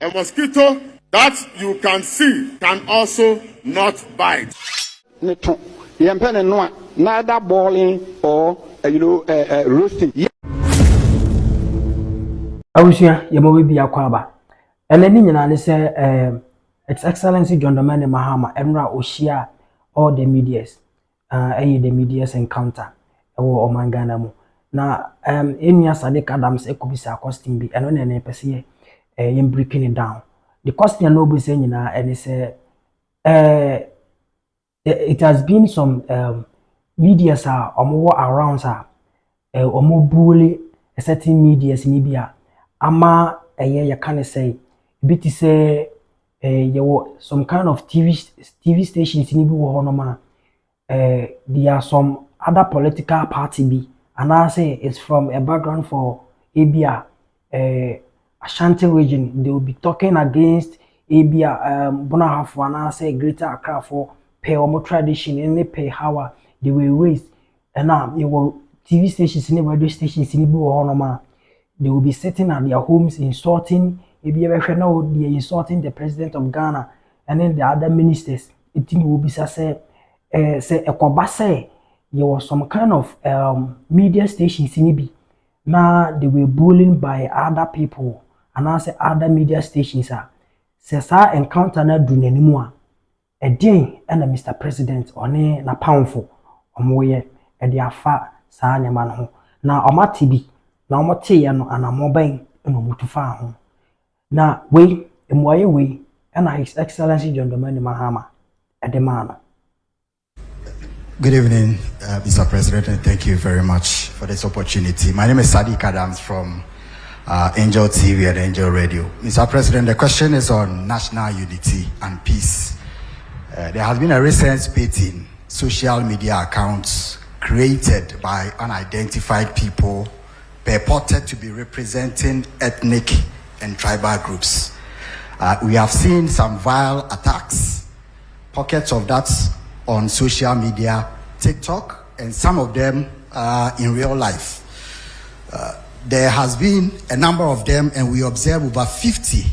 A mosquito that you can see can also not bite. Neither boiling or roasting. Awusia yemowe bi akwaba eleni nyina ne se Its Excellency John Dramani Mahama Emra Oshia all the medias the medias encounter ewo omangana mu na enua Sadick Adams ekubisa question bi eno na pese yem breaking it down. The question no be say nyina ene say it has been some medias are omo around omo bully a certain medias ni bia ama ya can say bit say some kind of TV stations ni bi wo honoma there are some other political party bi and I say it's from a background for Abia Ashanti region. They will be talking against Abia Bonahafo and I say Greater Accra for pay omo tradition and pay how they were raised and now you will TV stations ni radio stations ni bi wo honoma. They will be sitting at their homes insulting they insulting the president of Ghana and then the other ministers. It will be say there was some kind of media stations in Ibi. Now they were bullied by other people and I say other media stations say sa encounter na do nanimua a day and Mr. President one na powerful omoye e de afa sa nyama no na omatibi na omote ye no anamoban no mutufa ho na we emwaye we and His Excellency John Dramani Mahama edemana. Good evening, Mr. President, and thank you very much for this opportunity. My name is Sadick Adams from Angel TV and Angel Radio. Mr. President, the question is on national unity and peace. There has been a recent spate in social media accounts created by unidentified people purported to be representing ethnic and tribal groups. We have seen some vile attacks, pockets of that on social media, TikTok, and some of them in real life. There has been a number of them, and we observe over 50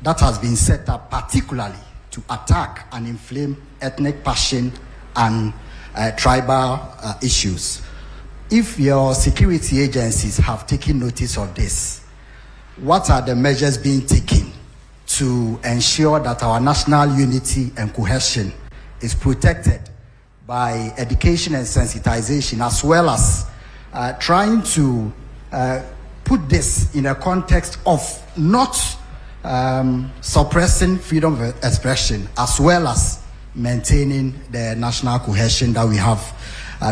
that has been set up particularly to attack and inflame ethnic passion and tribal issues. If your security agencies have taken notice of this, what are the measures being taken to ensure that our national unity and cohesion is protected by education and sensitization, as well as trying to put this in a context of not suppressing freedom of expression, as well as maintaining the national cohesion that we have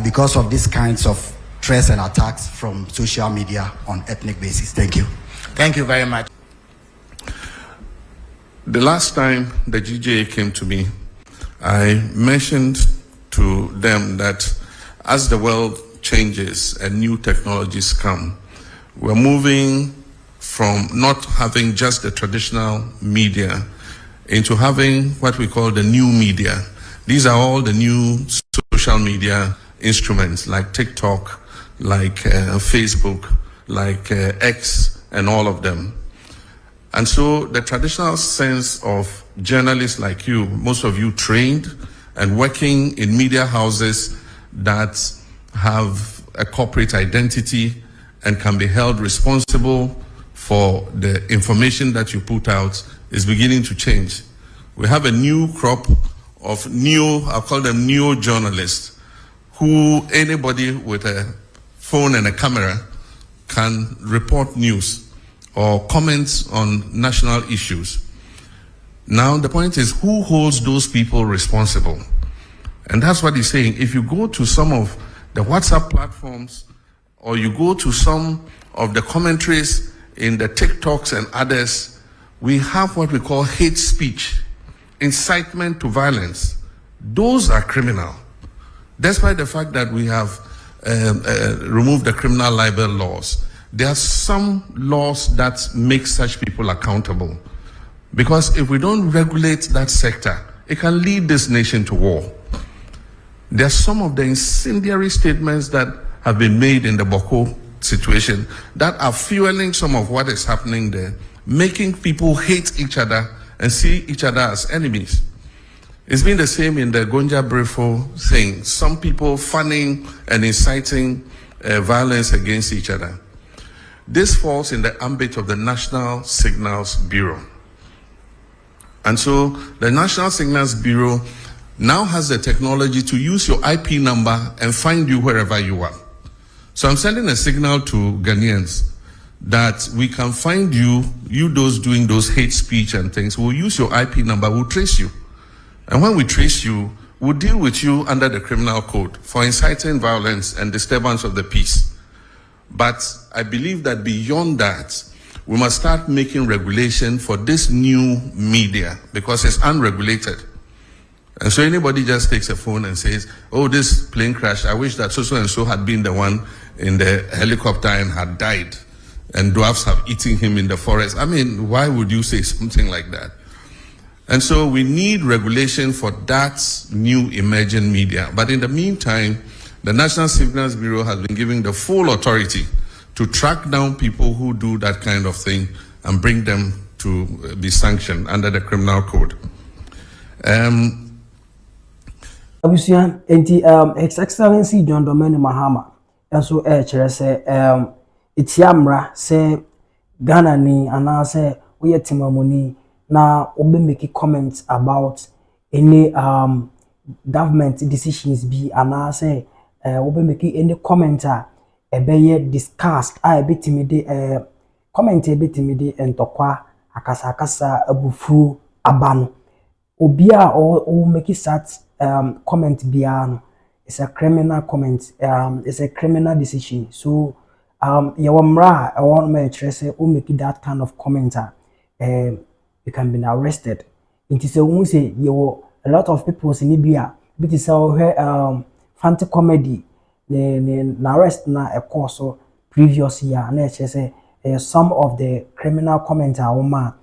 because of these kinds of threats and attacks from social media on ethnic basis? Thank you. Thank you very much. The last time the GJA came to me, I mentioned to them that as the world changes and new technologies come, we're moving from not having just the traditional media into having what we call the new media. These are all the new social media instruments like TikTok, like Facebook, like X, and all of them. And so the traditional sense of journalists like you, most of you trained and working in media houses that have a corporate identity and can be held responsible for the information that you put out, is beginning to change. We have a new crop of I'll call them neo journalists, who anybody with a phone and a camera can report news or comments on national issues. Now the point is, who holds those people responsible? And that's what he's saying. If you go to some of the WhatsApp platforms, or you go to some of the commentaries in the TikToks and others, we have what we call hate speech, incitement to violence. Those are criminal. Despite the fact that we have removed the criminal libel laws, there are some laws that make such people accountable. Because if we don't regulate that sector, it can lead this nation to war. There are some of the incendiary statements that have been made in the Boko situation that are fueling some of what is happening there. making people hate each other and see each other as enemies. It's been the same in the Gonja Brefo thing. Some people fanning and inciting violence against each other. This falls in the ambit of the National Signals Bureau. And so the National Signals Bureau now has the technology to use your IP number and find you wherever you are. So I'm sending a signal to Ghanaians that we can find you those doing those hate speech and things. We'll use your IP number, we'll trace you. And when we trace you, we'll deal with you under the criminal code for inciting violence and disturbance of the peace. But I believe that beyond that, we must start making regulation for this new media because it's unregulated. And so anybody just takes a phone and says, oh, this plane crash, I wish that so and so had been the one in the helicopter and had died and dwarfs have eaten him in the forest. I mean, why would you say something like that? And so we need regulation for that new emerging media. But in the meantime, the National Signals Bureau has been given the full authority to track down people who do that kind of thing and bring them to be sanctioned under the criminal code. His Excellency John Domini Mahama, and so say itiamra say Ghana ni and say we timamoni na obe make comments about any government decisions be and say obe make any commenter ebeye discussed a betimi de comment betimi de entokwa akasa abufu abano obia or make start comment biano. It's a criminal comment, it's a criminal decision. So yawamra I want me to say who make that kind of commenter you can be arrested. It is a say you a lot of people in Libya but it's our fancy comedy na arrest na a course so previous year na say some of the criminal commenter woman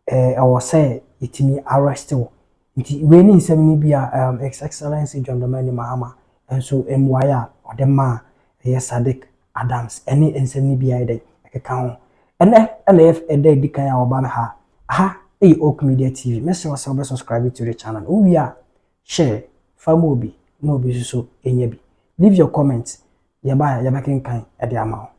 I was say it me arrested. When in Seminibia, His Excellency John Domini Mahama, and so Mwaya or the ma, Sadick Adams, any in Seminibia day, account. And if a day Dikaya Obama ha, Oak Media TV, Mr. was subscribe to the channel. We are share, Famobi, no be so, Leave your comments, Yabaya, Yabakin kind at the amount.